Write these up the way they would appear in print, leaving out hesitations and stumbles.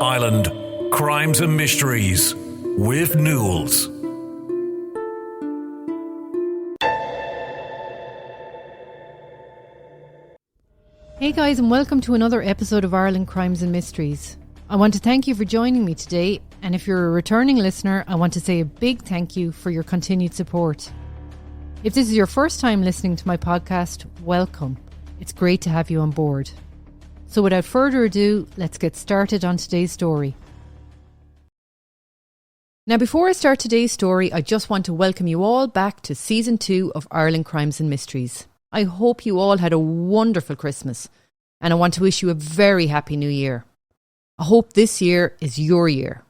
Ireland, Crimes and Mysteries with Newells. Hey guys, and welcome to another episode of Ireland Crimes and Mysteries. I want to thank you for joining me today, and if you're a returning listener, I want to say a big thank you for your continued support. If this is your first time listening to my podcast, welcome. It's great to have you on board. So without further ado, let's get started on today's story. Now, before I start today's story, I just want to welcome you all back to Season 2 of Ireland Crimes and Mysteries. I hope you all had a wonderful Christmas, and I want to wish you a very happy New Year. I hope this year is your year.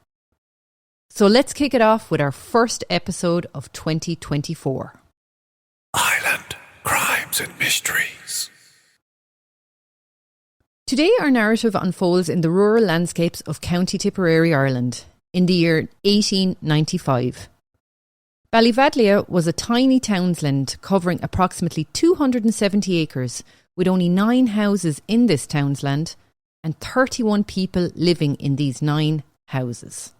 So let's kick it off with our first episode of 2024. Ireland Crimes and Mysteries. Today our narrative unfolds in the rural landscapes of County Tipperary, Ireland, in the year 1895. Ballyvadlea was a tiny townsland covering approximately 270 acres, with only 9 houses in this townsland and 31 people living in these 9 houses.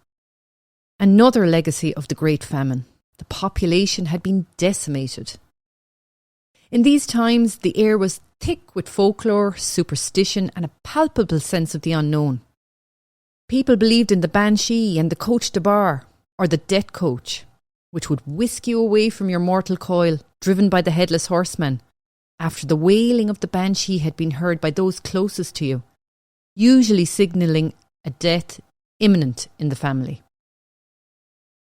Another legacy of the Great Famine. The population had been decimated. In these times, the air was thick with folklore, superstition and a palpable sense of the unknown. People believed in the banshee and the coach de bar, or the death coach, which would whisk you away from your mortal coil, driven by the headless horseman, after the wailing of the banshee had been heard by those closest to you, usually signalling a death imminent in the family.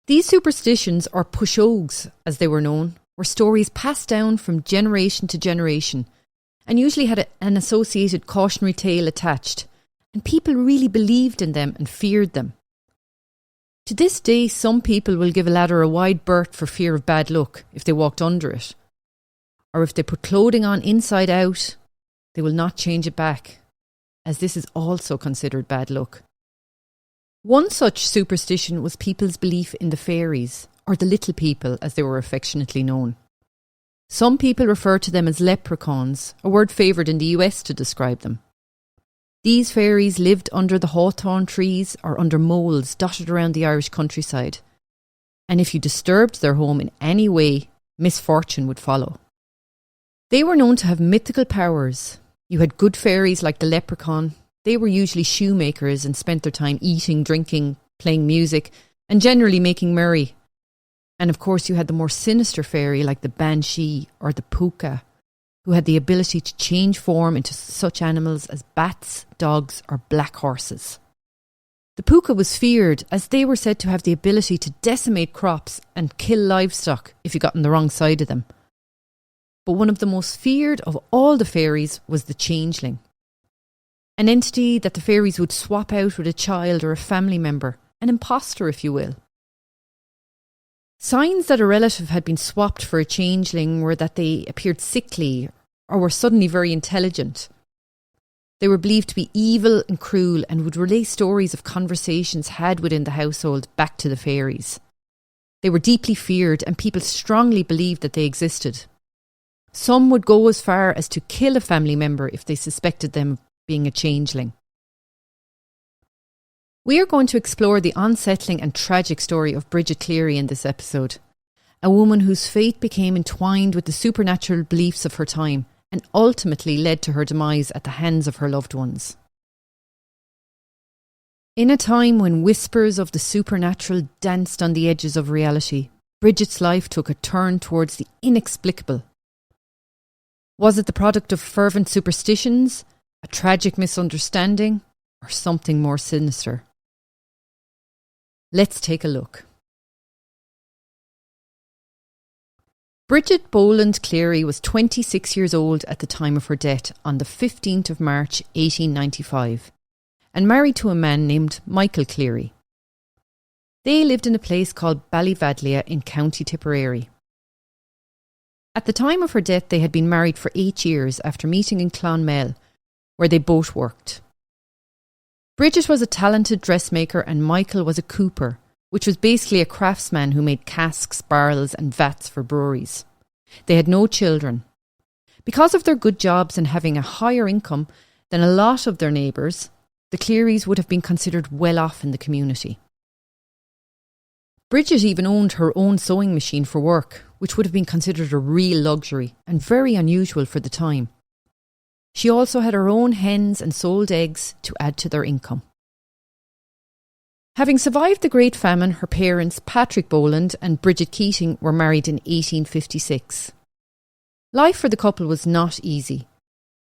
These superstitions, or pushogues as they were known, were stories passed down from generation to generation, and usually had an associated cautionary tale attached, and people really believed in them and feared them. To this day, some people will give a ladder a wide berth for fear of bad luck if they walked under it. Or if they put clothing on inside out, they will not change it back, as this is also considered bad luck. One such superstition was people's belief in the fairies, or the little people as they were affectionately known. Some people refer to them as leprechauns, a word favoured in the US to describe them. These fairies lived under the hawthorn trees or under moles dotted around the Irish countryside, and if you disturbed their home in any way, misfortune would follow. They were known to have mythical powers. You had good fairies like the leprechaun. They were usually shoemakers and spent their time eating, drinking, playing music, and generally making merry. And of course you had the more sinister fairy like the banshee or the puka, who had the ability to change form into such animals as bats, dogs or black horses. The puka was feared as they were said to have the ability to decimate crops and kill livestock if you got on the wrong side of them. But one of the most feared of all the fairies was the changeling, an entity that the fairies would swap out with a child or a family member, an imposter if you will. Signs that a relative had been swapped for a changeling were that they appeared sickly or were suddenly very intelligent. They were believed to be evil and cruel and would relay stories of conversations had within the household back to the fairies. They were deeply feared and people strongly believed that they existed. Some would go as far as to kill a family member if they suspected them of being a changeling. We are going to explore the unsettling and tragic story of Bridget Cleary in this episode, a woman whose fate became entwined with the supernatural beliefs of her time and ultimately led to her demise at the hands of her loved ones. In a time when whispers of the supernatural danced on the edges of reality, Bridget's life took a turn towards the inexplicable. Was it the product of fervent superstitions, a tragic misunderstanding, or something more sinister? Let's take a look. Bridget Boland Cleary was 26 years old at the time of her death on the 15th of March 1895 and married to a man named Michael Cleary. They lived in a place called Ballyvadlea in County Tipperary. At the time of her death they had been married for 8 years after meeting in Clonmel, where they both worked. Bridget was a talented dressmaker and Michael was a cooper, which was basically a craftsman who made casks, barrels and vats for breweries. They had no children. Because of their good jobs and having a higher income than a lot of their neighbours, the Clearys would have been considered well off in the community. Bridget even owned her own sewing machine for work, which would have been considered a real luxury and very unusual for the time. She also had her own hens and sold eggs to add to their income. Having survived the Great Famine, her parents, Patrick Boland and Bridget Keating, were married in 1856. Life for the couple was not easy.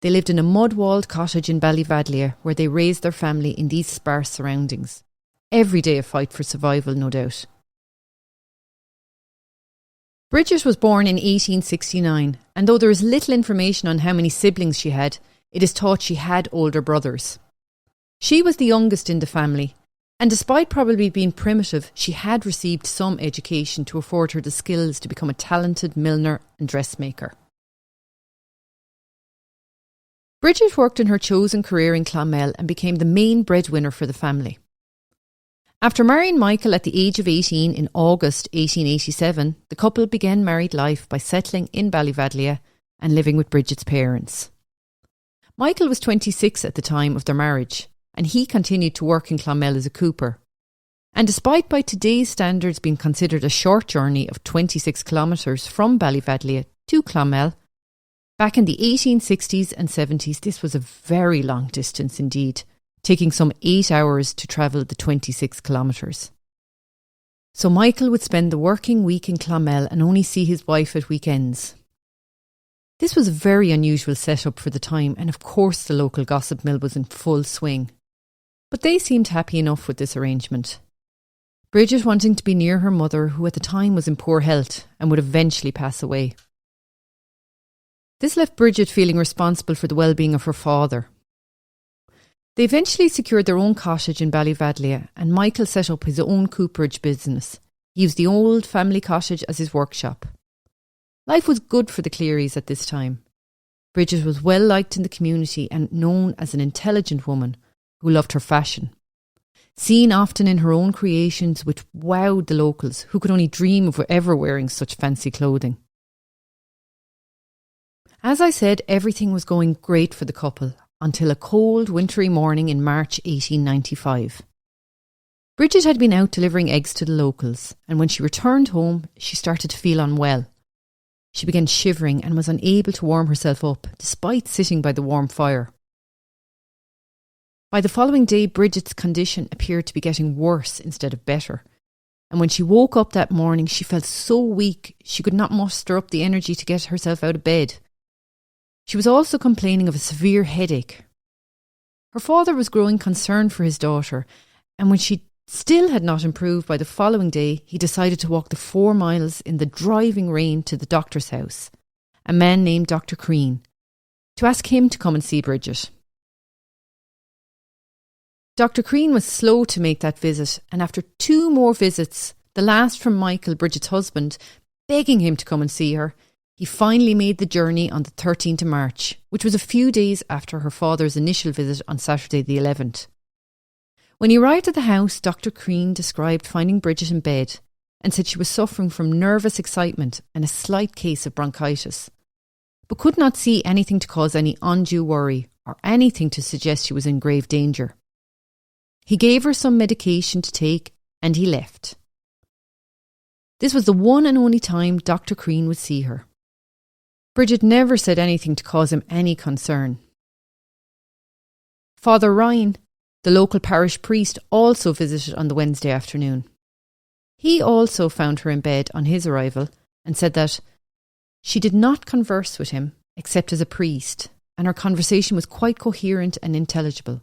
They lived in a mud-walled cottage in Ballyvadlea, where they raised their family in these sparse surroundings. Every day a fight for survival, no doubt. Bridget was born in 1869, and though there is little information on how many siblings she had, it is thought she had older brothers. She was the youngest in the family, and despite probably being primitive, she had received some education to afford her the skills to become a talented milliner and dressmaker. Bridget worked in her chosen career in Clonmel and became the main breadwinner for the family. After marrying Michael at the age of 18 in August 1887, the couple began married life by settling in Ballyvadlea and living with Bridget's parents. Michael was 26 at the time of their marriage, and he continued to work in Clonmel as a cooper. And despite by today's standards being considered a short journey of 26 kilometres from Ballyvadlea to Clonmel, back in the 1860s and 70s this was a very long distance indeed, taking some 8 hours to travel the 26 kilometres. So Michael would spend the working week in Clonmel and only see his wife at weekends. This was a very unusual setup for the time, and of course the local gossip mill was in full swing. But they seemed happy enough with this arrangement. Bridget wanting to be near her mother, who at the time was in poor health and would eventually pass away. This left Bridget feeling responsible for the well-being of her father. They eventually secured their own cottage in Ballyvadlea, and Michael set up his own cooperage business. He used the old family cottage as his workshop. Life was good for the Clearys at this time. Bridget was well liked in the community and known as an intelligent woman who loved her fashion. Seen often in her own creations, which wowed the locals, who could only dream of ever wearing such fancy clothing. As I said, everything was going great for the couple, until a cold, wintry morning in March 1895. Bridget had been out delivering eggs to the locals, and when she returned home, she started to feel unwell. She began shivering and was unable to warm herself up, despite sitting by the warm fire. By the following day, Bridget's condition appeared to be getting worse instead of better, and when she woke up that morning, she felt so weak she could not muster up the energy to get herself out of bed. She was also complaining of a severe headache. Her father was growing concerned for his daughter, and when she still had not improved by the following day, he decided to walk the 4 miles in the driving rain to the doctor's house, a man named Dr. Crean, to ask him to come and see Bridget. Dr. Crean was slow to make that visit, and after 2 more visits, the last from Michael, Bridget's husband, begging him to come and see her, he finally made the journey on the 13th of March, which was a few days after her father's initial visit on Saturday the 11th. When he arrived at the house, Dr. Crean described finding Bridget in bed and said she was suffering from nervous excitement and a slight case of bronchitis, but could not see anything to cause any undue worry or anything to suggest she was in grave danger. He gave her some medication to take and he left. This was the one and only time Dr. Crean would see her. Bridget never said anything to cause him any concern. Father Ryan, the local parish priest, also visited on the Wednesday afternoon. He also found her in bed on his arrival and said that she did not converse with him except as a priest, and her conversation was quite coherent and intelligible.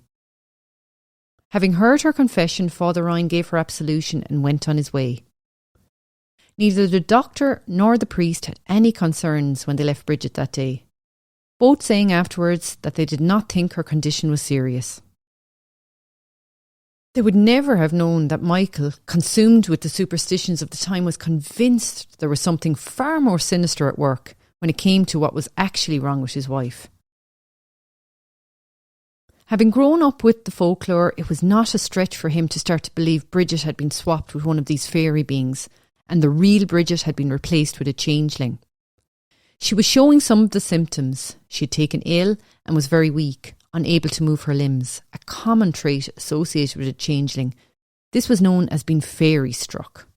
Having heard her confession, Father Ryan gave her absolution and went on his way. Neither the doctor nor the priest had any concerns when they left Bridget that day, both saying afterwards that they did not think her condition was serious. They would never have known that Michael, consumed with the superstitions of the time, was convinced there was something far more sinister at work when it came to what was actually wrong with his wife. Having grown up with the folklore, it was not a stretch for him to start to believe Bridget had been swapped with one of these fairy beings, and the real Bridget had been replaced with a changeling. She was showing some of the symptoms. She had taken ill and was very weak, unable to move her limbs, a common trait associated with a changeling. This was known as being fairy struck.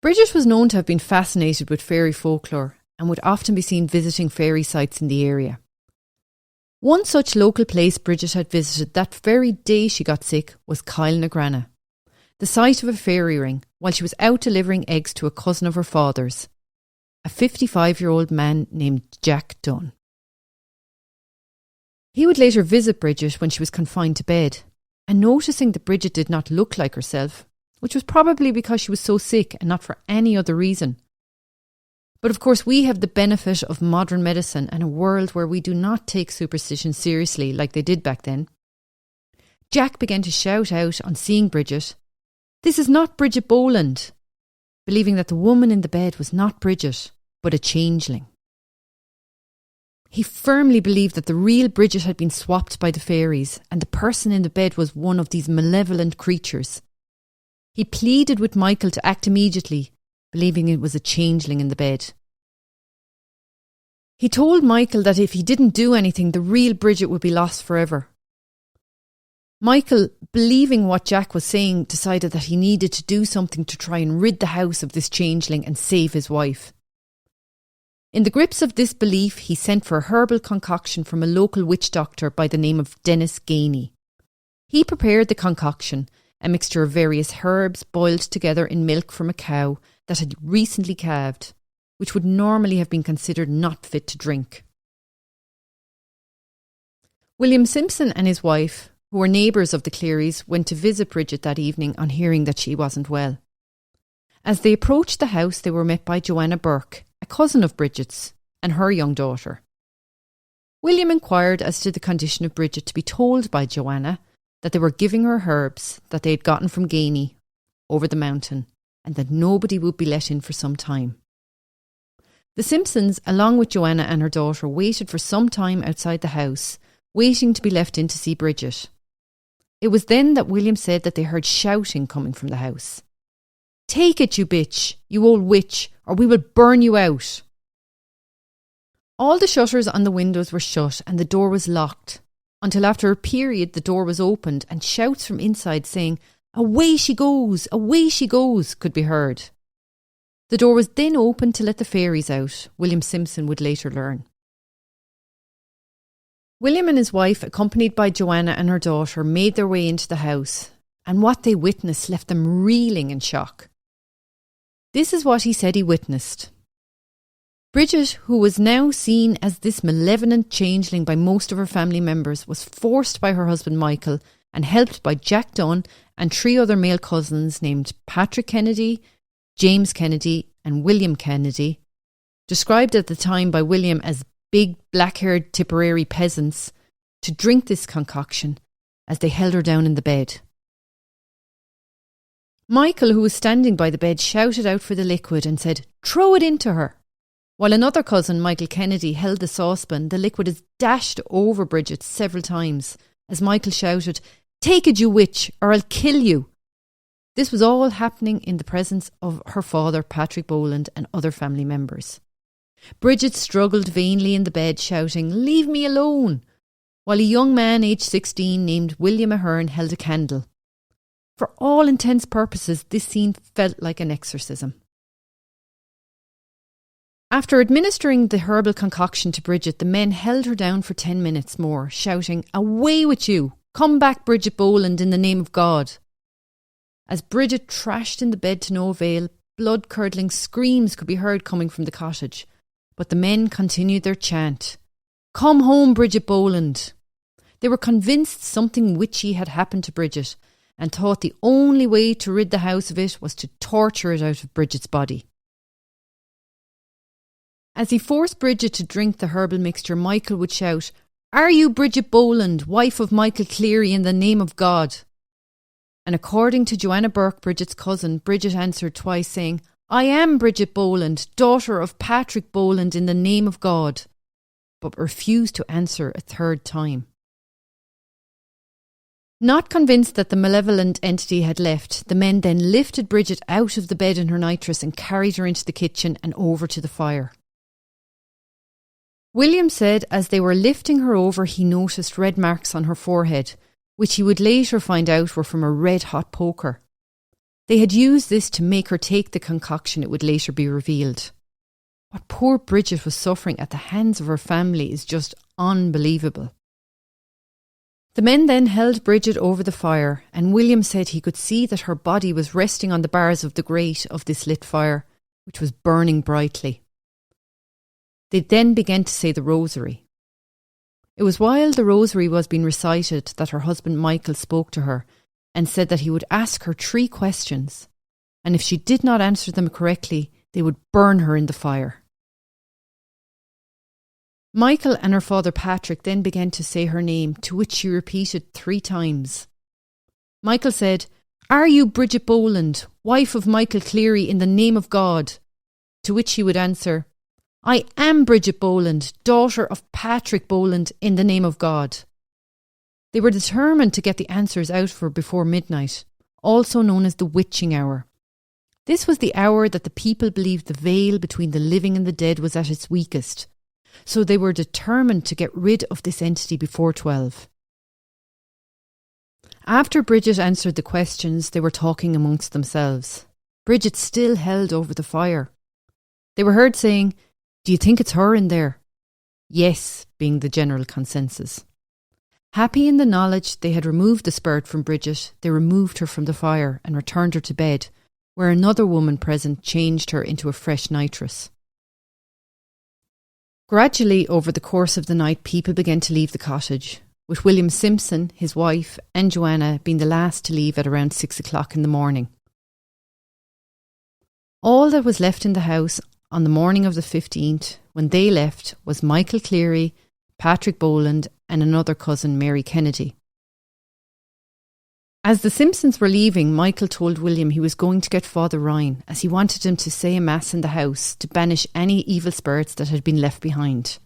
Bridget was known to have been fascinated with fairy folklore and would often be seen visiting fairy sites in the area. One such local place Bridget had visited that very day she got sick was Kyle-na-Grana, the site of a fairy ring, while she was out delivering eggs to a cousin of her father's, a 55-year-old man named Jack Dunn. He would later visit Bridget when she was confined to bed, and noticing that Bridget did not look like herself, which was probably because she was so sick and not for any other reason. But of course we have the benefit of modern medicine and a world where we do not take superstition seriously like they did back then. Jack began to shout out on seeing Bridget, "This is not Bridget Boland," believing that the woman in the bed was not Bridget, but a changeling. He firmly believed that the real Bridget had been swapped by the fairies and the person in the bed was one of these malevolent creatures. He pleaded with Michael to act immediately, believing it was a changeling in the bed. He told Michael that if he didn't do anything, the real Bridget would be lost forever. Michael, believing what Jack was saying, decided that he needed to do something to try and rid the house of this changeling and save his wife. In the grips of this belief, he sent for a herbal concoction from a local witch doctor by the name of Dennis Gainey. He prepared the concoction, a mixture of various herbs boiled together in milk from a cow that had recently calved, which would normally have been considered not fit to drink. William Simpson and his wife, who were neighbours of the Clearys, went to visit Bridget that evening on hearing that she wasn't well. As they approached the house, they were met by Joanna Burke, a cousin of Bridget's, and her young daughter. William inquired as to the condition of Bridget, to be told by Joanna that they were giving her herbs that they had gotten from Gainey over the mountain, and that nobody would be let in for some time. The Simpsons, along with Joanna and her daughter, waited for some time outside the house, waiting to be left in to see Bridget. It was then that William said that they heard shouting coming from the house. "Take it, you bitch, you old witch, or we will burn you out." All the shutters on the windows were shut and the door was locked, until after a period the door was opened and shouts from inside saying, away she goes, could be heard. The door was then opened to let the fairies out, William Simpson would later learn. William and his wife, accompanied by Joanna and her daughter, made their way into the house, and what they witnessed left them reeling in shock. This is what he said he witnessed. Bridget, who was now seen as this malevolent changeling by most of her family members, was forced by her husband Michael and helped by Jack Dunn and 3 other male cousins named Patrick Kennedy, James Kennedy and William Kennedy, described at the time by William as big black-haired Tipperary peasants, to drink this concoction as they held her down in the bed. Michael, who was standing by the bed, shouted out for the liquid and said, "Throw it into her." While another cousin, Michael Kennedy, held the saucepan, the liquid is dashed over Bridget several times as Michael shouted, "Take it, you witch, or I'll kill you." This was all happening in the presence of her father, Patrick Boland, and other family members. Bridget struggled vainly in the bed, shouting, "Leave me alone," while a young man aged 16 named William Ahern held a candle. For all intents purposes, this scene felt like an exorcism. After administering the herbal concoction to Bridget, the men held her down for 10 minutes more, shouting, "Away with you! Come back, Bridget Boland, in the name of God." As Bridget trashed in the bed to no avail, blood-curdling screams could be heard coming from the cottage, but the men continued their chant, "Come home, Bridget Boland." They were convinced something witchy had happened to Bridget and thought the only way to rid the house of it was to torture it out of Bridget's body. As he forced Bridget to drink the herbal mixture, Michael would shout, "Are you Bridget Boland, wife of Michael Cleary, in the name of God?" And according to Joanna Burke, Bridget's cousin, Bridget answered twice, saying, "I am Bridget Boland, daughter of Patrick Boland, in the name of God," but refused to answer a third time. Not convinced that the malevolent entity had left, the men then lifted Bridget out of the bed in her nitress and carried her into the kitchen and over to the fire. William said as they were lifting her over, he noticed red marks on her forehead, which he would later find out were from a red-hot poker. They had used this to make her take the concoction, it would later be revealed. What poor Bridget was suffering at the hands of her family is just unbelievable. The men then held Bridget over the fire, and William said he could see that her body was resting on the bars of the grate of this lit fire, which was burning brightly. They then began to say the rosary. It was while the rosary was being recited that her husband Michael spoke to her and said that he would ask her 3 questions, and if she did not answer them correctly, they would burn her in the fire. Michael and her father Patrick then began to say her name, to which she repeated 3 times. Michael said, "Are you Bridget Boland, wife of Michael Cleary, in the name of God?" To which she would answer, "I am Bridget Boland, daughter of Patrick Boland, in the name of God." They were determined to get the answers out for before midnight, also known as the witching hour. This was the hour that the people believed the veil between the living and the dead was at its weakest, so they were determined to get rid of this entity before 12. After Bridget answered the questions, they were talking amongst themselves. Bridget still held over the fire. They were heard saying, "Do you think it's her in there?" Yes, being the general consensus. Happy in the knowledge they had removed the spirit from Bridget, they removed her from the fire and returned her to bed, where another woman present changed her into a fresh nitress. Gradually, over the course of the night, people began to leave the cottage, with William Simpson, his wife, and Joanna being the last to leave at around 6 o'clock in the morning. All that was left in the house on the morning of the 15th, when they left, was Michael Cleary, Patrick Boland, and another cousin, Mary Kennedy. As the Simpsons were leaving, Michael told William he was going to get Father Ryan, as he wanted him to say a mass in the house to banish any evil spirits that had been left behind.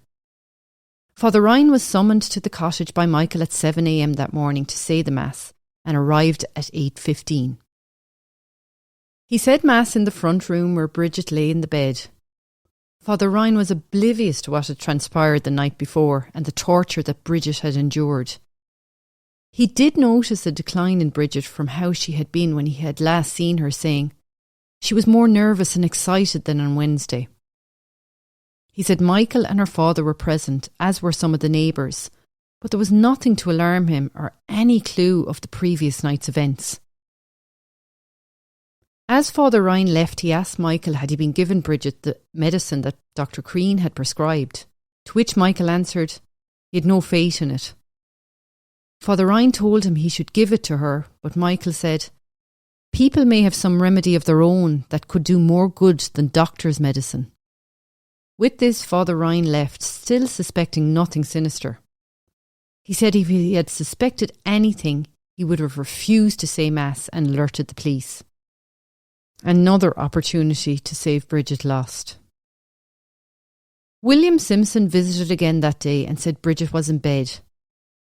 Father Ryan was summoned to the cottage by Michael at 7 a.m. that morning to say the mass, and arrived at 8:15. He said mass in the front room where Bridget lay in the bed. Father Ryan was oblivious to what had transpired the night before and the torture that Bridget had endured. He did notice a decline in Bridget from how she had been when he had last seen her, saying she was more nervous and excited than on Wednesday. He said Michael and her father were present, as were some of the neighbours, but there was nothing to alarm him or any clue of the previous night's events. As Father Ryan left, he asked Michael had he been given Bridget the medicine that Dr. Crean had prescribed, to which Michael answered he had no faith in it. Father Ryan told him he should give it to her, but Michael said, "People may have some remedy of their own that could do more good than doctor's medicine." With this, Father Ryan left, still suspecting nothing sinister. He said if he had suspected anything, he would have refused to say mass and alerted the police. Another opportunity to save Bridget lost. William Simpson visited again that day and said Bridget was in bed.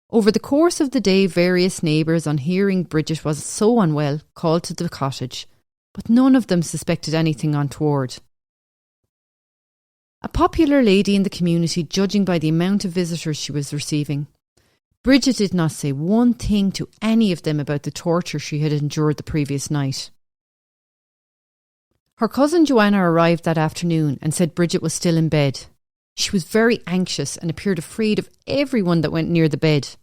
Over the course of the day, various neighbours, on hearing Bridget was so unwell, called to the cottage, but none of them suspected anything untoward. A popular lady in the community, judging by the amount of visitors she was receiving, Bridget did not say one thing to any of them about the torture she had endured the previous night. Her cousin Joanna arrived that afternoon and said Bridget was still in bed. She was very anxious and appeared afraid of everyone that went near the bed.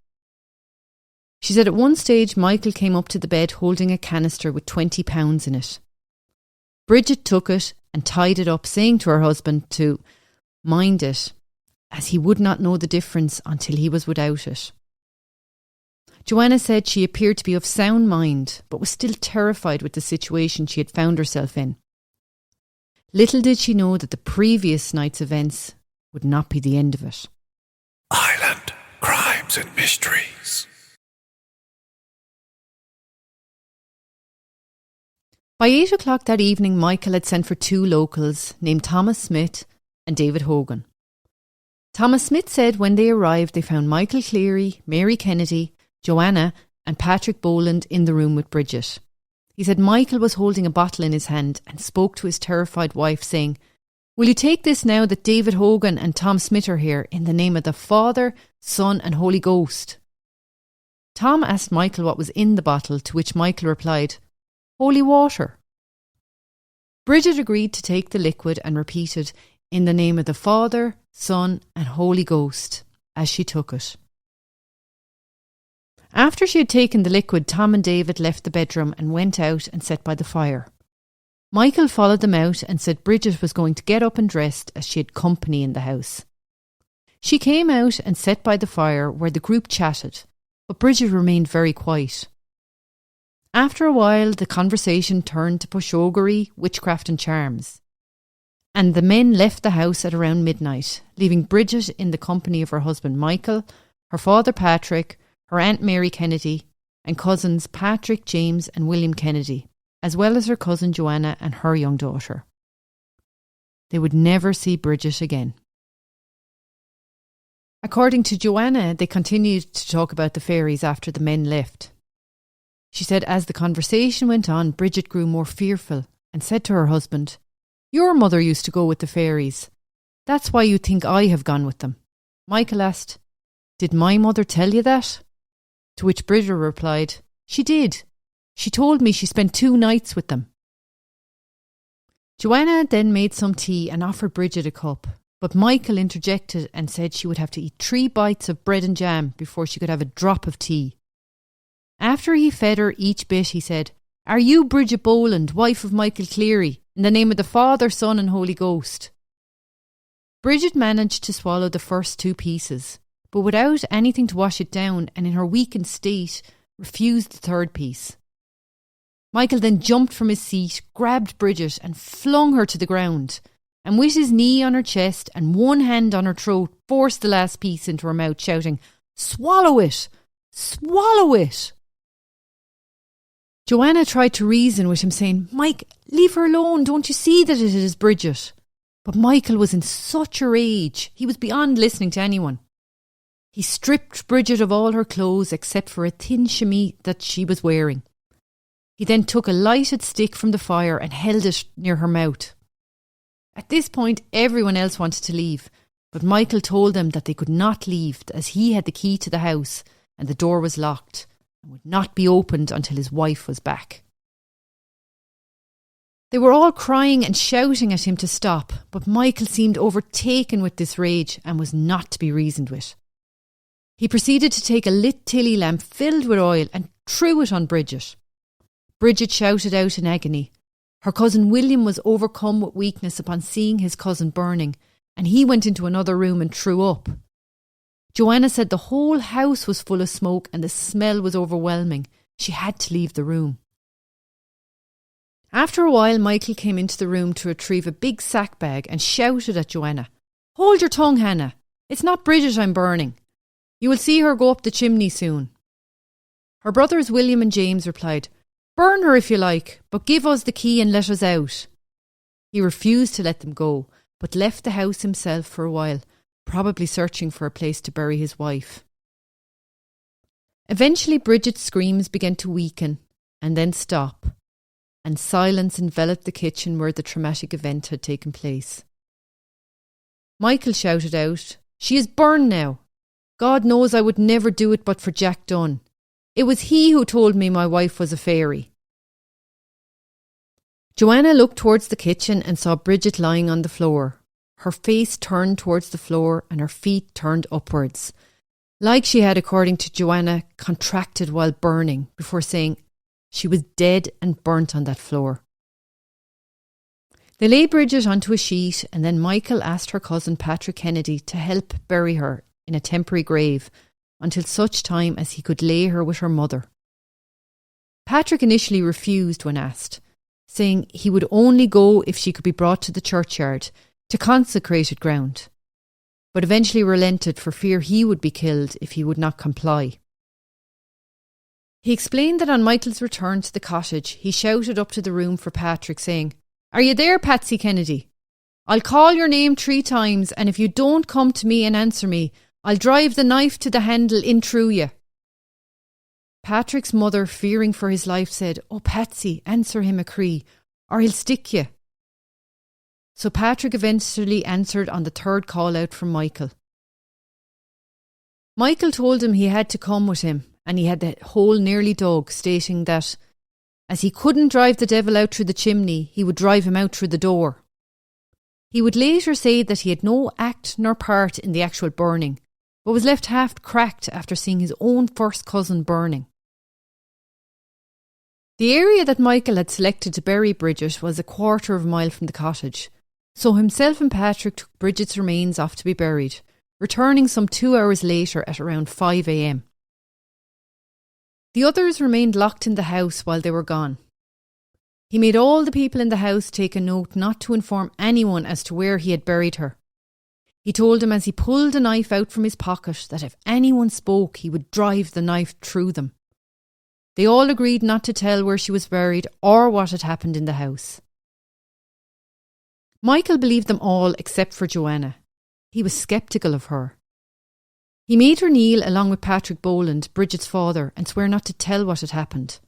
She said at one stage Michael came up to the bed holding a canister with £20 in it. Bridget took it and tied it up, saying to her husband to mind it, as he would not know the difference until he was without it. Joanna said she appeared to be of sound mind, but was still terrified with the situation she had found herself in. Little did she know that the previous night's events would not be the end of it. Island Crimes and Mysteries. By 8 o'clock that evening, Michael had sent for 2 locals named Thomas Smith and David Hogan. Thomas Smith said when they arrived they found Michael Cleary, Mary Kennedy, Joanna and Patrick Boland in the room with Bridget. He said Michael was holding a bottle in his hand and spoke to his terrified wife, saying, Will you take this now that David Hogan and Tom Smith are here, in the name of the Father, Son and Holy Ghost? Tom asked Michael what was in the bottle, to which Michael replied, Holy water. Bridget agreed to take the liquid and repeated, in the name of the Father, Son and Holy Ghost, as she took it. After she had taken the liquid, Tom and David left the bedroom and went out and sat by the fire. Michael followed them out and said Bridget was going to get up and dressed as she had company in the house. She came out and sat by the fire where the group chatted, but Bridget remained very quiet. After a while, the conversation turned to pushogery, witchcraft and charms, and the men left the house at around midnight, leaving Bridget in the company of her husband Michael, her father Patrick, her Aunt Mary Kennedy, and cousins Patrick, James and William Kennedy, as well as her cousin Joanna and her young daughter. They would never see Bridget again. According to Joanna, they continued to talk about the fairies after the men left. She said as the conversation went on, Bridget grew more fearful and said to her husband, Your mother used to go with the fairies. That's why you think I have gone with them. Michael asked, Did my mother tell you that? To which Bridget replied, She did. She told me she spent 2 nights with them. Joanna then made some tea and offered Bridget a cup, but Michael interjected and said she would have to eat 3 bites of bread and jam before she could have a drop of tea. After he fed her each bit, he said, Are you Bridget Boland, wife of Michael Cleary, in the name of the Father, Son and Holy Ghost? Bridget managed to swallow the first 2 pieces, but without anything to wash it down and in her weakened state, refused the 3rd piece. Michael then jumped from his seat, grabbed Bridget and flung her to the ground, and with his knee on her chest and one hand on her throat, forced the last piece into her mouth, shouting, Swallow it! Swallow it! Joanna tried to reason with him, saying, Mike, leave her alone, don't you see that it is Bridget? But Michael was in such a rage, he was beyond listening to anyone. He stripped Bridget of all her clothes except for a thin chemise that she was wearing. He then took a lighted stick from the fire and held it near her mouth. At this point, everyone else wanted to leave, but Michael told them that they could not leave as he had the key to the house and the door was locked and would not be opened until his wife was back. They were all crying and shouting at him to stop, but Michael seemed overtaken with this rage and was not to be reasoned with. He proceeded to take a lit tilly lamp filled with oil and threw it on Bridget. Bridget shouted out in agony. Her cousin William was overcome with weakness upon seeing his cousin burning, and he went into another room and threw up. Joanna said the whole house was full of smoke and the smell was overwhelming. She had to leave the room. After a while, Michael came into the room to retrieve a big sack bag and shouted at Joanna, Hold your tongue, Hannah. It's not Bridget I'm burning. You will see her go up the chimney soon. Her brothers William and James replied, Burn her if you like, but give us the key and let us out. He refused to let them go, but left the house himself for a while, probably searching for a place to bury his wife. Eventually Bridget's screams began to weaken and then stop, and silence enveloped the kitchen where the traumatic event had taken place. Michael shouted out, She is burned now. God knows I would never do it but for Jack Dunn. It was he who told me my wife was a fairy. Joanna looked towards the kitchen and saw Bridget lying on the floor, her face turned towards the floor and her feet turned upwards, like she had, according to Joanna, contracted while burning, before saying she was dead and burnt on that floor. They lay Bridget onto a sheet and then Michael asked her cousin Patrick Kennedy to help bury her in a temporary grave until such time as he could lay her with her mother. Patrick initially refused when asked, saying he would only go if she could be brought to the churchyard, to consecrated ground, but eventually relented for fear he would be killed if he would not comply. He explained that on Michael's return to the cottage, he shouted up to the room for Patrick, saying, Are you there, Patsy Kennedy? I'll call your name 3 times, and if you don't come to me and answer me, I'll drive the knife to the handle in through you. Patrick's mother, fearing for his life, said, Oh, Patsy, answer him a cree, or he'll stick you. so Patrick eventually answered on the third call out from Michael. Michael told him he had to come with him, and he had the hole nearly dug, stating that as he couldn't drive the devil out through the chimney, he would drive him out through the door. He would later say that he had no act nor part in the actual burning, but was left half cracked after seeing his own first cousin burning. The area that Michael had selected to bury Bridget was a quarter of a mile from the cottage, so himself and Patrick took Bridget's remains off to be buried, returning some 2 hours later at around 5 a.m. The others remained locked in the house while they were gone. He made all the people in the house take a note not to inform anyone as to where he had buried her. He told them as he pulled a knife out from his pocket that if anyone spoke, he would drive the knife through them. They all agreed not to tell where she was buried or what had happened in the house. Michael believed them all except for Joanna. He was sceptical of her. He made her kneel along with Patrick Boland, Bridget's father, and swear not to tell what had happened.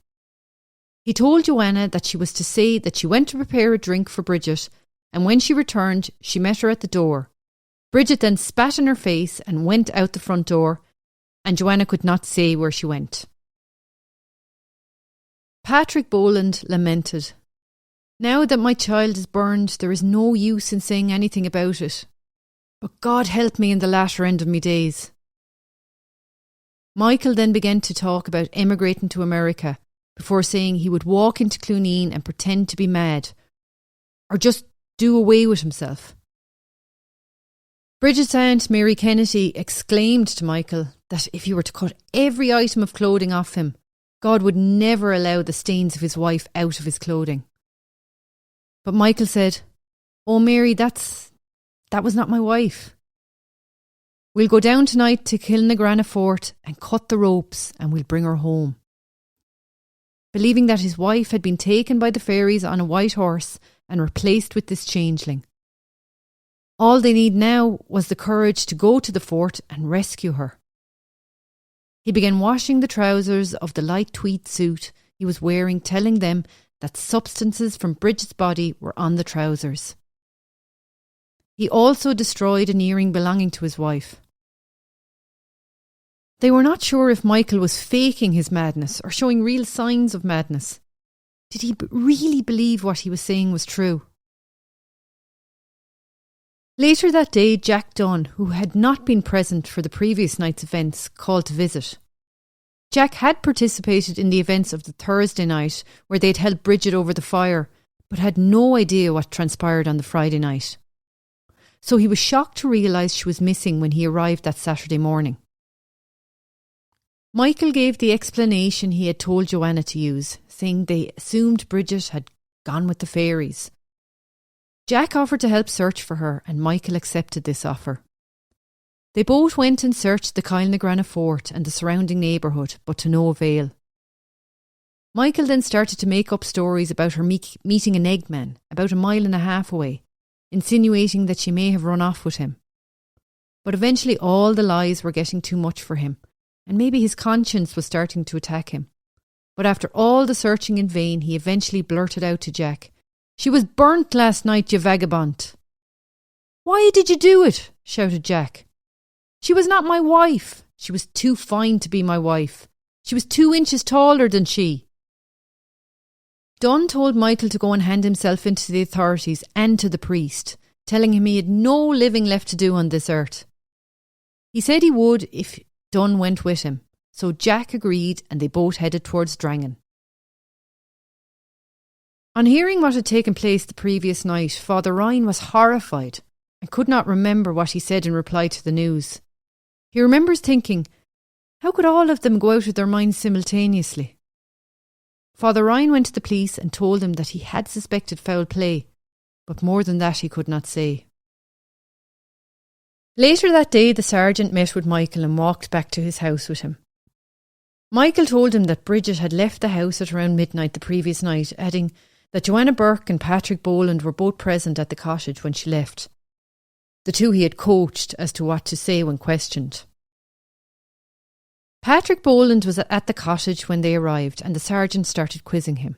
He told Joanna that she was to say that she went to prepare a drink for Bridget, and when she returned, she met her at the door. Bridget then spat in her face and went out the front door, and Joanna could not say where she went. Patrick Boland lamented, "Now that my child is burned, there is no use in saying anything about it. But God help me in the latter end of me days." Michael then began to talk about emigrating to America, before saying he would walk into Clooneen and pretend to be mad, or just do away with himself. Bridget's aunt, Mary Kennedy, exclaimed to Michael that if he were to cut every item of clothing off him, God would never allow the stains of his wife out of his clothing. But Michael said, "Oh Mary, that was not my wife. We'll go down tonight to Kilnagrana Fort and cut the ropes and we'll bring her home." Believing that his wife had been taken by the fairies on a white horse and replaced with this changeling. All they need now was the courage to go to the fort and rescue her. He began washing the trousers of the light tweed suit he was wearing, telling them that substances from Bridget's body were on the trousers. He also destroyed an earring belonging to his wife. They were not sure if Michael was faking his madness or showing real signs of madness. Did he really believe what he was saying was true? Later that day, Jack Dunn, who had not been present for the previous night's events, called to visit. Jack had participated in the events of the Thursday night where they had held Bridget over the fire, but had no idea what transpired on the Friday night. So he was shocked to realise she was missing when he arrived that Saturday morning. Michael gave the explanation he had told Joanna to use, saying they assumed Bridget had gone with the fairies. Jack offered to help search for her, and Michael accepted this offer. They both went and searched the Kilnagrana Fort and the surrounding neighbourhood, but to no avail. Michael then started to make up stories about her meeting an Eggman about 1.5 miles away, insinuating that she may have run off with him. But eventually all the lies were getting too much for him, and maybe his conscience was starting to attack him. But after all the searching in vain, he eventually blurted out to Jack, "She was burnt last night, you vagabond." "Why did you do it?" shouted Jack. "She was not my wife. She was too fine to be my wife. She was 2 inches taller than she." Dunn told Michael to go and hand himself in to the authorities and to the priest, telling him he had no living left to do on this earth. He said he would if Dunn went with him, so Jack agreed and they both headed towards Drangan. On hearing what had taken place the previous night, Father Ryan was horrified and could not remember what he said in reply to the news. He remembers thinking, how could all of them go out of their minds simultaneously? Father Ryan went to the police and told them that he had suspected foul play, but more than that he could not say. Later that day, the sergeant met with Michael and walked back to his house with him. Michael told him that Bridget had left the house at around midnight the previous night, adding that Joanna Burke and Patrick Boland were both present at the cottage when she left. The two he had coached as to what to say when questioned. Patrick Boland was at the cottage when they arrived, and the sergeant started quizzing him.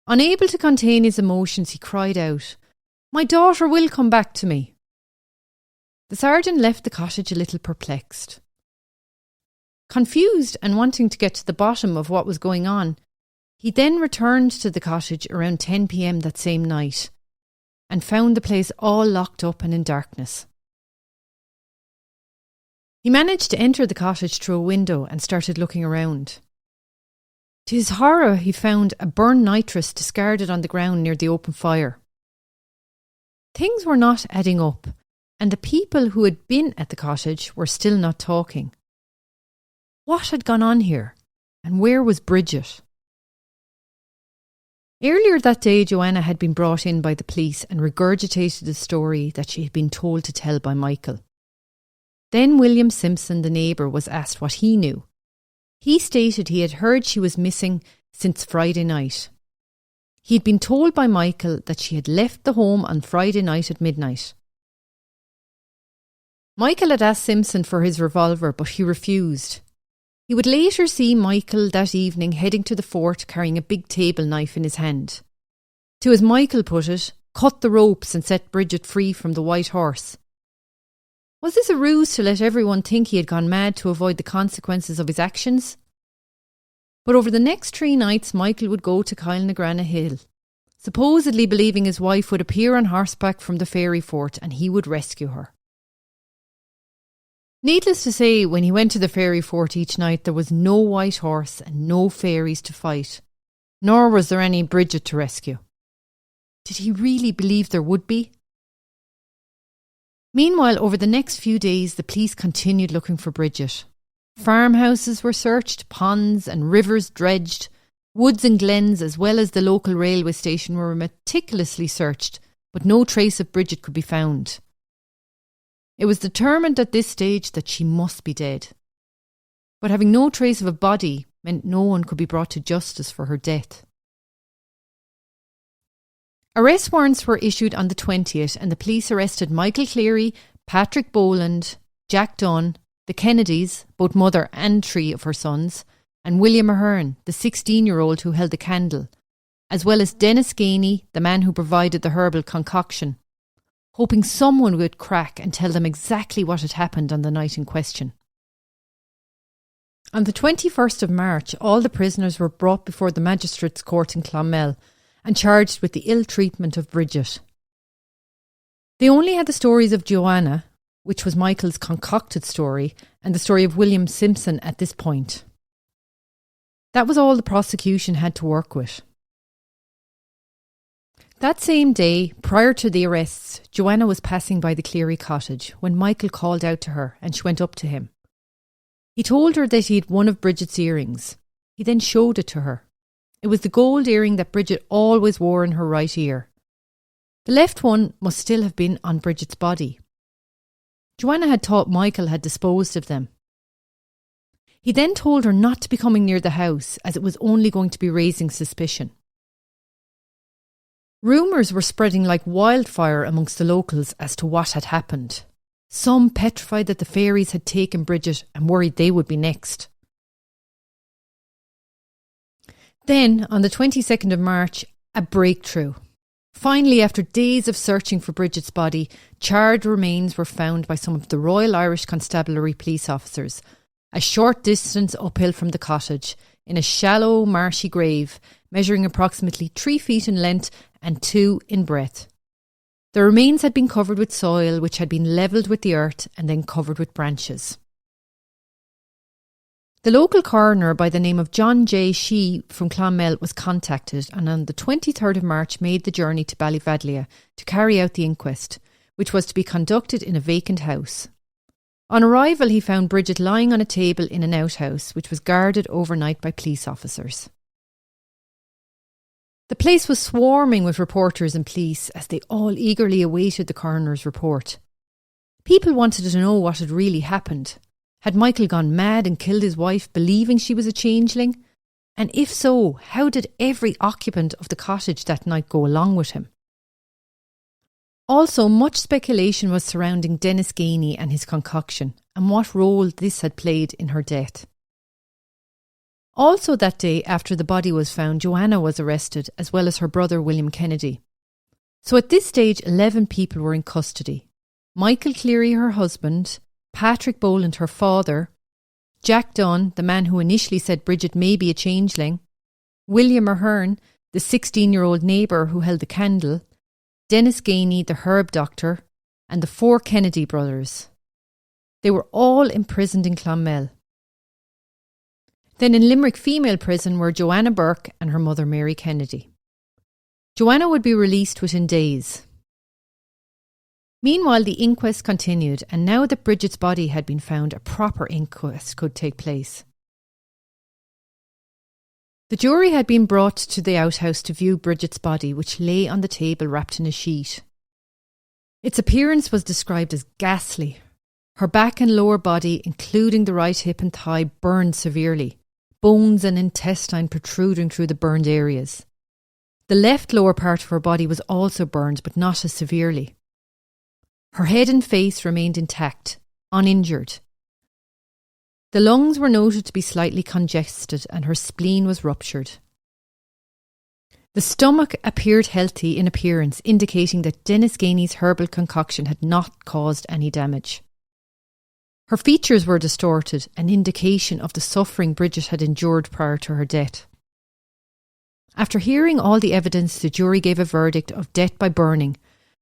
Unable to contain his emotions, he cried out, My daughter will come back to me." The sergeant left the cottage a little perplexed. Confused and wanting to get to the bottom of what was going on, he then returned to the cottage around 10 p.m. that same night and found the place all locked up and in darkness. He managed to enter the cottage through a window and started looking around. To his horror, he found a burned nitrous discarded on the ground near the open fire. Things were not adding up, and the people who had been at the cottage were still not talking. What had gone on here, and where was Bridget? Earlier that day, Joanna had been brought in by the police and regurgitated the story that she had been told to tell by Michael. Then William Simpson, the neighbour, was asked what he knew. He stated he had heard she was missing since Friday night. He had been told by Michael that she had left the home on Friday night at midnight. Michael had asked Simpson for his revolver, but he refused. He would later see Michael that evening heading to the fort carrying a big table knife in his hand. To, as Michael put it, cut the ropes and set Bridget free from the white horse. Was this a ruse to let everyone think he had gone mad to avoid the consequences of his actions? But over the next 3 nights, Michael would go to Kylenagrana Hill, supposedly believing his wife would appear on horseback from the fairy fort and he would rescue her. Needless to say, when he went to the fairy fort each night, there was no white horse and no fairies to fight, nor was there any Bridget to rescue. Did he really believe there would be? Meanwhile, over the next few days, the police continued looking for Bridget. Farmhouses were searched, ponds and rivers dredged, woods and glens as well as the local railway station were meticulously searched, but no trace of Bridget could be found. It was determined at this stage that she must be dead. But having no trace of a body meant no one could be brought to justice for her death. Arrest warrants were issued on the 20th and the police arrested Michael Cleary, Patrick Boland, Jack Dunn, the Kennedys, both mother and 3 of her sons, and William Ahern, the 16-year-old who held the candle, as well as Dennis Gainey, the man who provided the herbal concoction, hoping someone would crack and tell them exactly what had happened on the night in question. On the 21st of March, all the prisoners were brought before the magistrates' court in Clonmel and charged with the ill treatment of Bridget. They only had the stories of Joanna, which was Michael's concocted story, and the story of William Simpson at this point. That was all the prosecution had to work with. That same day, prior to the arrests, Joanna was passing by the Cleary cottage when Michael called out to her and she went up to him. He told her that he had one of Bridget's earrings. He then showed it to her. It was the gold earring that Bridget always wore in her right ear. The left one must still have been on Bridget's body. Joanna had thought Michael had disposed of them. He then told her not to be coming near the house as it was only going to be raising suspicion. Rumours were spreading like wildfire amongst the locals as to what had happened. Some petrified that the fairies had taken Bridget and worried they would be next. Then, on the 22nd of March, a breakthrough. Finally, after days of searching for Bridget's body, charred remains were found by some of the Royal Irish Constabulary police officers, a short distance uphill from the cottage, in a shallow, marshy grave, measuring approximately 3 feet in length and 2 in breadth. The remains had been covered with soil, which had been levelled with the earth and then covered with branches. The local coroner by the name of John J. Shee from Clonmel was contacted and on the 23rd of March made the journey to Ballyvadlea to carry out the inquest, which was to be conducted in a vacant house. On arrival, he found Bridget lying on a table in an outhouse, which was guarded overnight by police officers. The place was swarming with reporters and police as they all eagerly awaited the coroner's report. People wanted to know what had really happened. Had Michael gone mad and killed his wife, believing she was a changeling? And if so, how did every occupant of the cottage that night go along with him? Also, much speculation was surrounding Dennis Gainey and his concoction, and what role this had played in her death. Also that day, after the body was found, Joanna was arrested, as well as her brother William Kennedy. So at this stage, 11 people were in custody. Michael Cleary, her husband, Patrick Boland, her father, Jack Dunn, the man who initially said Bridget may be a changeling, William Ahern, the 16-year-old neighbour who held the candle, Dennis Gainey, the herb doctor, and the 4 Kennedy brothers. They were all imprisoned in Clonmel. Then in Limerick Female Prison were Joanna Burke and her mother Mary Kennedy. Joanna would be released within days. Meanwhile, the inquest continued, and now that Bridget's body had been found, a proper inquest could take place. The jury had been brought to the outhouse to view Bridget's body, which lay on the table wrapped in a sheet. Its appearance was described as ghastly. Her back and lower body, including the right hip and thigh, burned severely, bones and intestine protruding through the burned areas. The left lower part of her body was also burned, but not as severely. Her head and face remained intact, uninjured. The lungs were noted to be slightly congested and her spleen was ruptured. The stomach appeared healthy in appearance, indicating that Dennis Gainey's herbal concoction had not caused any damage. Her features were distorted, an indication of the suffering Bridget had endured prior to her death. After hearing all the evidence, the jury gave a verdict of death by burning,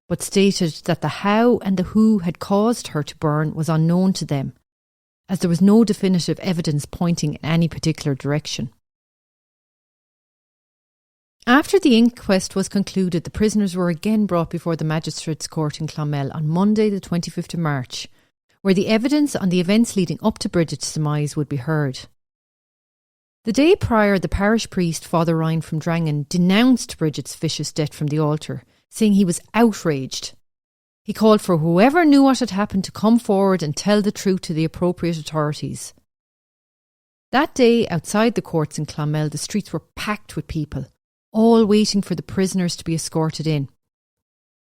but stated that the how and the who had caused her to burn was unknown to them, as there was no definitive evidence pointing in any particular direction. After the inquest was concluded, the prisoners were again brought before the Magistrates' Court in Clonmel on Monday the 25th of March, where the evidence on the events leading up to Bridget's demise would be heard. The day prior, the parish priest, Father Ryan from Drangan, denounced Bridget's vicious death from the altar, saying he was outraged. He called for whoever knew what had happened to come forward and tell the truth to the appropriate authorities. That day, outside the courts in Clonmel, the streets were packed with people, all waiting for the prisoners to be escorted in.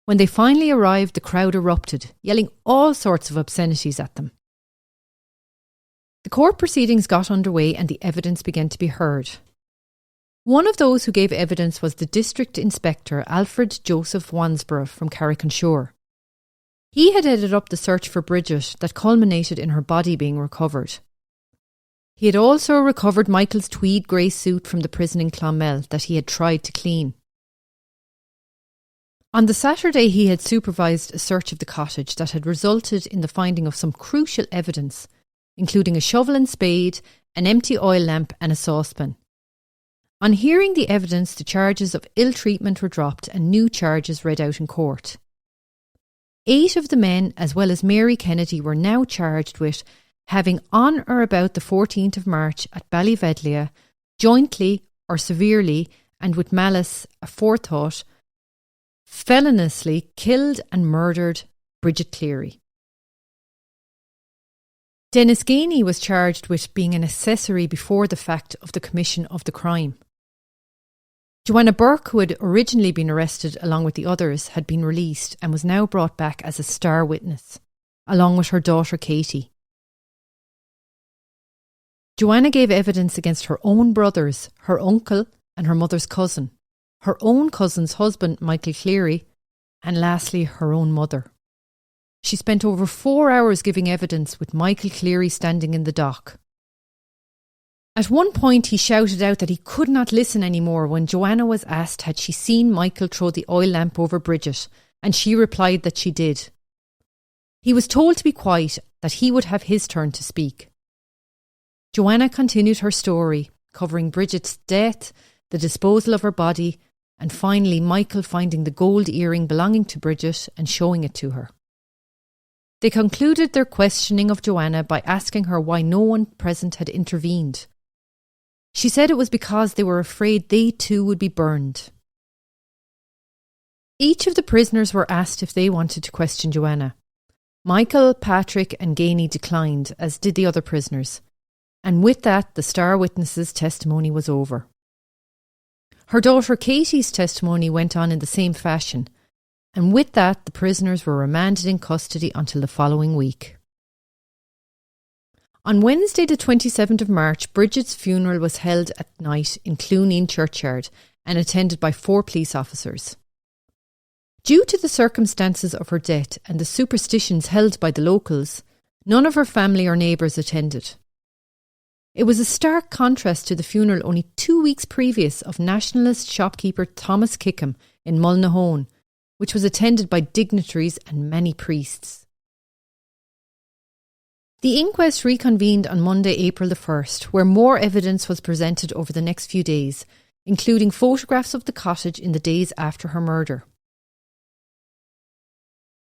When they finally arrived, the crowd erupted, yelling all sorts of obscenities at them. The court proceedings got underway and the evidence began to be heard. One of those who gave evidence was the District Inspector Alfred Joseph Wansborough from Carrick-on-Shore. He had headed up the search for Bridget that culminated in her body being recovered. He had also recovered Michael's tweed grey suit from the prison in Clonmel that he had tried to clean. On the Saturday, he had supervised a search of the cottage that had resulted in the finding of some crucial evidence, including a shovel and spade, an empty oil lamp and a saucepan. On hearing the evidence, the charges of ill treatment were dropped and new charges read out in court. 8 of the men, as well as Mary Kennedy, were now charged with having on or about the 14th of March at Ballyvadlea, jointly or severely and with malice aforethought, feloniously killed and murdered Bridget Cleary. Dennis Gainey was charged with being an accessory before the fact of the commission of the crime. Joanna Burke, who had originally been arrested along with the others, had been released and was now brought back as a star witness, along with her daughter Katie. Joanna gave evidence against her own brothers, her uncle and her mother's cousin, her own cousin's husband Michael Cleary, and lastly her own mother. She spent over 4 hours giving evidence with Michael Cleary standing in the dock. At one point he shouted out that he could not listen anymore when Joanna was asked had she seen Michael throw the oil lamp over Bridget, and she replied that she did. He was told to be quiet, that he would have his turn to speak. Joanna continued her story, covering Bridget's death, the disposal of her body, and finally Michael finding the gold earring belonging to Bridget and showing it to her. They concluded their questioning of Joanna by asking her why no one present had intervened. She said it was because they were afraid they too would be burned. Each of the prisoners were asked if they wanted to question Joanna. Michael, Patrick and Gainey declined, as did the other prisoners. And with that, the star witness's testimony was over. Her daughter Katie's testimony went on in the same fashion, and with that, the prisoners were remanded in custody until the following week. On Wednesday the 27th of March, Bridget's funeral was held at night in Clooneen Churchyard and attended by 4 police officers. Due to the circumstances of her death and the superstitions held by the locals, none of her family or neighbours attended. It was a stark contrast to the funeral only 2 weeks previous of nationalist shopkeeper Thomas Kickham in Mullinahone, which was attended by dignitaries and many priests. The inquest reconvened on Monday, April the 1st, where more evidence was presented over the next few days, including photographs of the cottage in the days after her murder.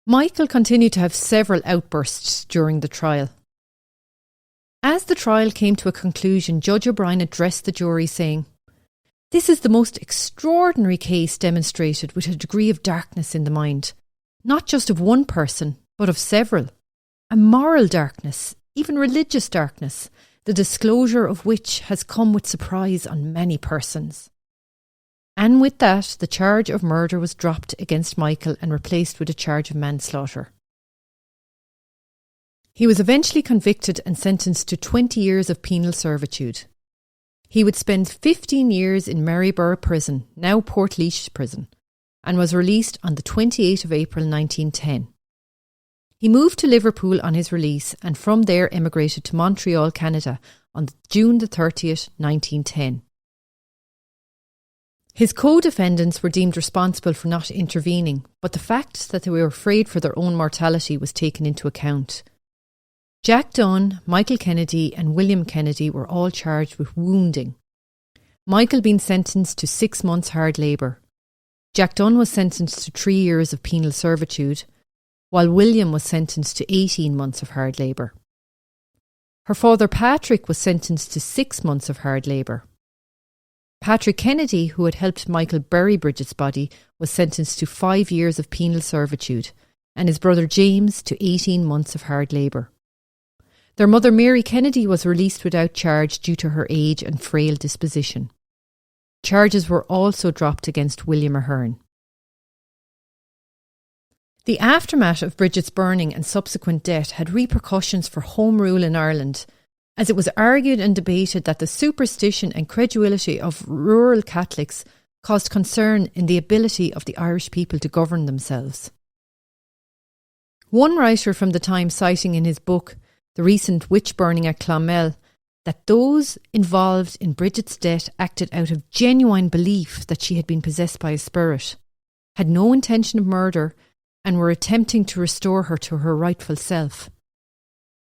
Michael continued to have several outbursts during the trial. As the trial came to a conclusion, Judge O'Brien addressed the jury saying, "This is the most extraordinary case demonstrated with a degree of darkness in the mind, not just of one person, but of several. A moral darkness, even religious darkness, the disclosure of which has come with surprise on many persons." And with that, the charge of murder was dropped against Michael and replaced with a charge of manslaughter. He was eventually convicted and sentenced to 20 years of penal servitude. He would spend 15 years in Maryborough Prison, now Portlaoise Prison, and was released on the 28th of April 1910. He moved to Liverpool on his release and from there emigrated to Montreal, Canada on June the 30th, 1910. His co-defendants were deemed responsible for not intervening, but the fact that they were afraid for their own mortality was taken into account. Jack Dunn, Michael Kennedy and William Kennedy were all charged with wounding. Michael being sentenced to 6 months hard labour. Jack Dunn was sentenced to 3 years of penal servitude, while William was sentenced to 18 months of hard labour. Her father Patrick was sentenced to 6 months of hard labour. Patrick Kennedy, who had helped Michael bury Bridget's body, was sentenced to 5 years of penal servitude, and his brother James to 18 months of hard labour. Their mother Mary Kennedy was released without charge due to her age and frail disposition. Charges were also dropped against William Ahern. The aftermath of Bridget's burning and subsequent death had repercussions for Home Rule in Ireland, as it was argued and debated that the superstition and credulity of rural Catholics caused concern in the ability of the Irish people to govern themselves. One writer from the time citing in his book, The Recent Witch Burning at Clonmel, that those involved in Bridget's death acted out of genuine belief that she had been possessed by a spirit, had no intention of murder, and were attempting to restore her to her rightful self.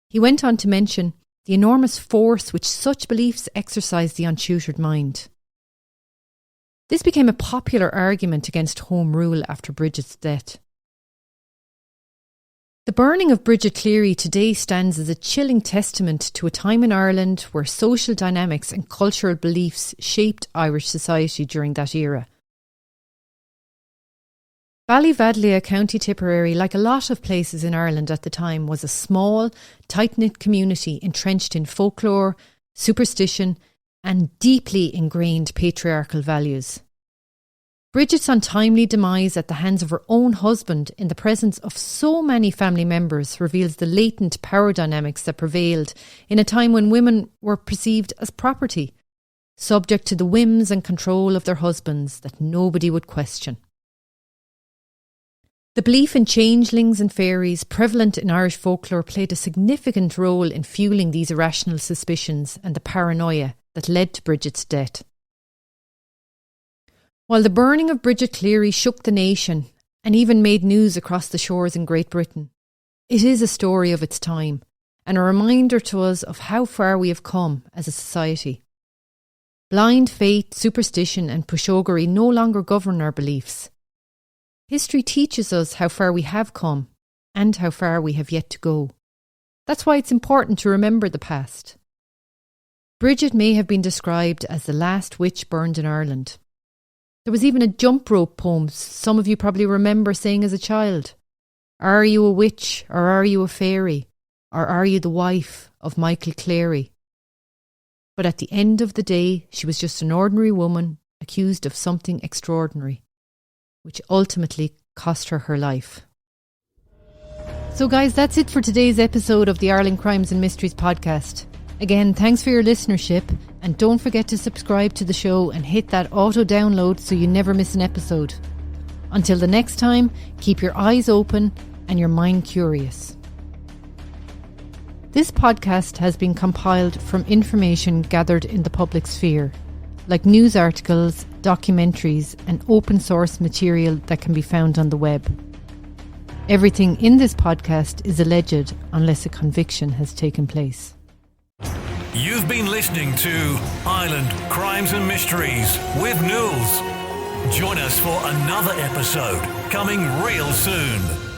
He went on to mention the enormous force which such beliefs exercise the untutored mind. This became a popular argument against Home Rule after Bridget's death. The burning of Bridget Cleary today stands as a chilling testament to a time in Ireland where social dynamics and cultural beliefs shaped Irish society during that era. Ballyvadlea, County Tipperary, like a lot of places in Ireland at the time, was a small, tight-knit community entrenched in folklore, superstition and deeply ingrained patriarchal values. Bridget's untimely demise at the hands of her own husband in the presence of so many family members reveals the latent power dynamics that prevailed in a time when women were perceived as property, subject to the whims and control of their husbands that nobody would question. The belief in changelings and fairies prevalent in Irish folklore played a significant role in fueling these irrational suspicions and the paranoia that led to Bridget's death. While the burning of Bridget Cleary shook the nation and even made news across the shores in Great Britain, it is a story of its time and a reminder to us of how far we have come as a society. Blind faith, superstition and pushogery no longer govern our beliefs. History teaches us how far we have come and how far we have yet to go. That's why it's important to remember the past. Bridget may have been described as the last witch burned in Ireland. There was even a jump rope poem some of you probably remember saying as a child. Are you a witch or are you a fairy? Or are you the wife of Michael Cleary? But at the end of the day, she was just an ordinary woman accused of something extraordinary, which ultimately cost her her life. So guys, that's it for today's episode of the Ireland Crimes and Mysteries podcast. Again, thanks for your listenership and don't forget to subscribe to the show and hit that auto download so you never miss an episode. Until the next time, keep your eyes open and your mind curious. This podcast has been compiled from information gathered in the public sphere, like news articles, documentaries, and open source material that can be found on the web. Everything in this podcast is alleged unless a conviction has taken place. You've been listening to Ireland Crimes and Mysteries with Nules. Join us for another episode coming real soon.